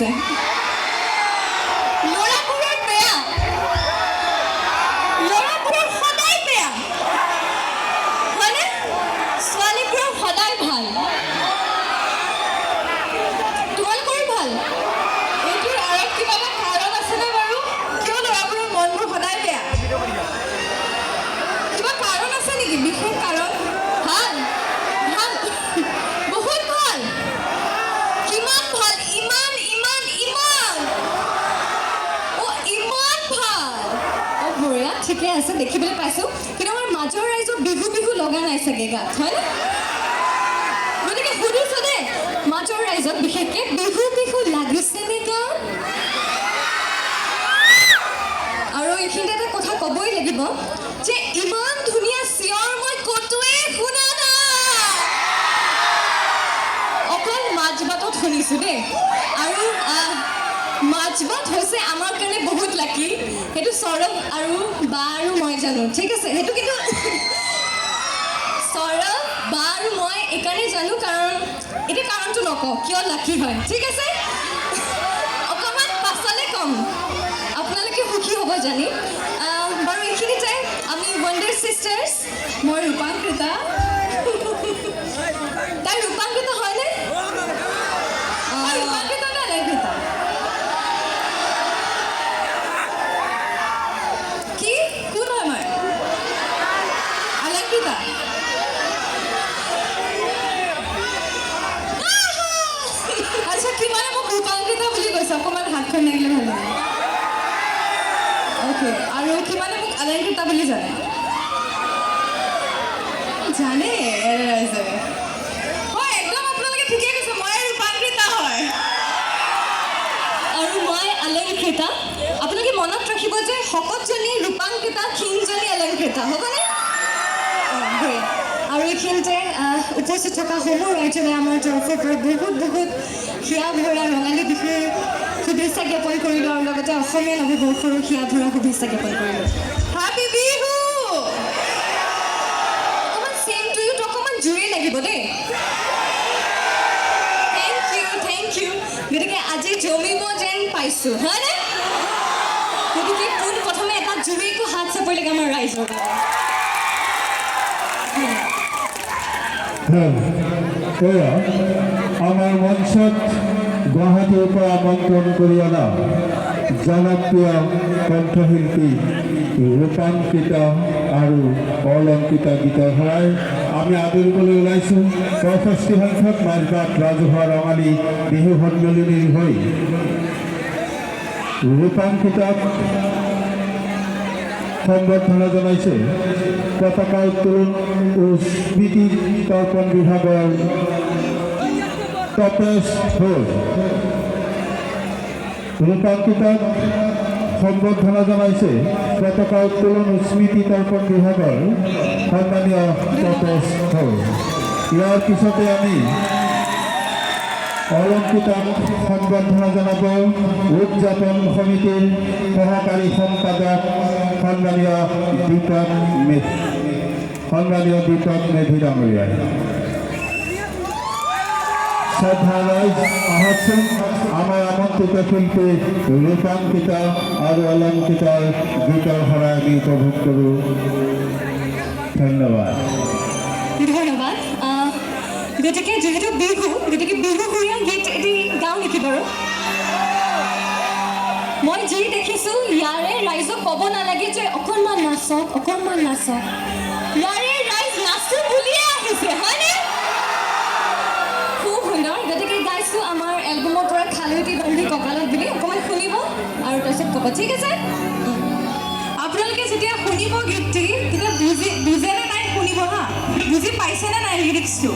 আছে ল'ৰাবোৰৰ বেয়া ল'ৰাবোৰৰ সদায় বেয়া হয়নে ছোৱালীবোৰৰ সদায় ভাল তোমালোকৰ ভাল এইটোৰ আৰু কিবা এটা কাৰণ আছেনে বাৰু কিয় ল'ৰাবোৰৰ মনবোৰ সদায় বেয়া কিবা কাৰণ আছে নেকি বিশেষ কাৰণ ভাল ভাল বহুত ভাল কিমান ভাল ইমান ইমান ইমান ইমান ভাল বঢ়িয়া ঠিকে আছে দেখিবলৈ পাইছোঁ কিন্তু আমাৰ মাজৰ ৰাইজৰ বিহু বিহু লগা নাই চাগে গাত হয়নে গতিকে সুধিছোঁ দেই মাজৰ ৰাইজক বিশেষকৈ বিহু বিহু লাগিছেনে গাত আৰু এইখিনিতে এটা কথা ক'বই লাগিব যে ইমান ধুনীয়া চিঞৰ মই ক'তোৱে শুনা নাই অকল মাজবাটত শুনিছোঁ দেই আৰু মাজবাট হৈছে আমাৰ কাৰণে বহুত লাকি সেইটো সৌৰভ আৰু বা আৰু মই জানো ঠিক আছে সেইটো কিন্তু সৌৰভ বা আৰু মই এইকাৰণে জানো কাৰণ এতিয়া কাৰণটো নকওঁ কিয় লাকি হয় ঠিক আছে অকণমান পাছলৈ ক'ম আপোনালোকে সুখী হ'ব জানি বাৰু এইখিনিতে আমি ৱণ্ডাৰ ছিষ্টাৰ্ছ মই ৰূপাংকৃতা তাই ৰূপাংকৃতা হয়নে ৰূপাংকৃতা নে অলংকৃতা কি কোন হয় মই অলংকৃতা আচ্ছা কি মানে মোক ৰূপাংকৃতা বুলি কৈছে অকণমান হাতখন লাগিলে ভাল লাগে অ'কে আৰু কি মানে মোক অলংকৃতা বুলি জানে জানে হয় একদম আপোনালোকে ঠিকেই কৈছে মই ৰূপাংকৃতা হয় আৰু মই অলংকৃতা আপোনালোকে মনত ৰাখিব যে শকতজনী ৰূপাংকৃতা ক্ষীণজনী অলংকৃতা হ'বনে হয় আৰু এইখিনিতে উপস্থিত থকা সমূহ ৰাইজলে আমাৰ তৰফৰ পৰা বহুত বহুত হিয়া ভৰা ৰঙালী বিহুৰ শুভেচ্ছা জ্ঞাপন কৰিলোঁ আৰু লগতে অসমীয়া নৱবৰ্ষৰো হিয়া ভৰা শুভেচ্ছা জ্ঞাপন কৰিলোঁ হেপী বিহু অকণমান চেম টু ইউত অকণমান জোৰেই লাগিব দেই থেংক ইউ গতিকে আজি জমিব যেন পাইছোঁ হয়নে গতিকে পোন প্ৰথমে এটা জোৰেকৈ হাত চাপৰি লাগে আমাৰ ৰাইজৰ এয়া আমাৰ মঞ্চত গুৱাহাটীৰ পৰা আমন্ত্ৰণ কৰি অনা জনপ্ৰিয় কণ্ঠশিল্পী ৰূপাংকিতা আৰু অলংকিতা গীতৰ শৰাই আমি আদৰিবলৈ ওলাইছোঁ ৬৫ সংখ্যক মাজবাট ৰাজহুৱা ৰঙালী বিহু সন্মিলনীৰ হৈ ৰূপাংকিতাক সম্বৰ্ধনা জনাইছে পতাকা উত্তোলন ও স্মৃতি তৰ্পণ বিভাগৰ তপেশ ঘোষ ৰূপাংকিতাক সম্বৰ্ধনা জনাইছে পতাকা উত্তোলন ও স্মৃতি তৰ্পণ বিভাগৰ সন্মানীয় তপেশ ঘোষ ইয়াৰ পিছতে আমি অলংকিতাক সম্বৰ্ধনা জনাব উদযাপন সমিতিৰ সহকাৰী সম্পাদক সন্মানীয় দীপক মেধি ডাঙৰীয়াই শ্ৰদ্ধা ৰাইজ আহকচোন আমাৰ আমন্ত্ৰিত শিল্পী ৰূপাংকিতা আৰু অলংকিতাৰ গীতৰ শৰাই আমি উপভোগ কৰোঁ ধন্যবাদ ধন্যবাদ গতিকে যিহেতু বিহু গতিকে বিহুসুৰীয়া গীত এটি গাওঁ নেকি বাৰু মই যি দেখিছোঁ ইয়াৰে ৰাইজক ক'ব নালাগে যে অকণমান নাচক ইয়াৰে ৰাইজ নাচো বুলিয়ে আহিছে হয়নে খুব সুন্দৰ গতিকে গাইছোঁ আমাৰ এলবামৰ পৰা খালৈটি বান্ধি কঁকালত বুলি অকণমান শুনিব আৰু তাৰপিছত ক'ব ঠিক আছে আপোনালোকে যেতিয়া শুনিব গীতটি তেতিয়া বুজেনে নাই শুনিব হা বুজি পাইছেনে নাই লিৰিক্সটো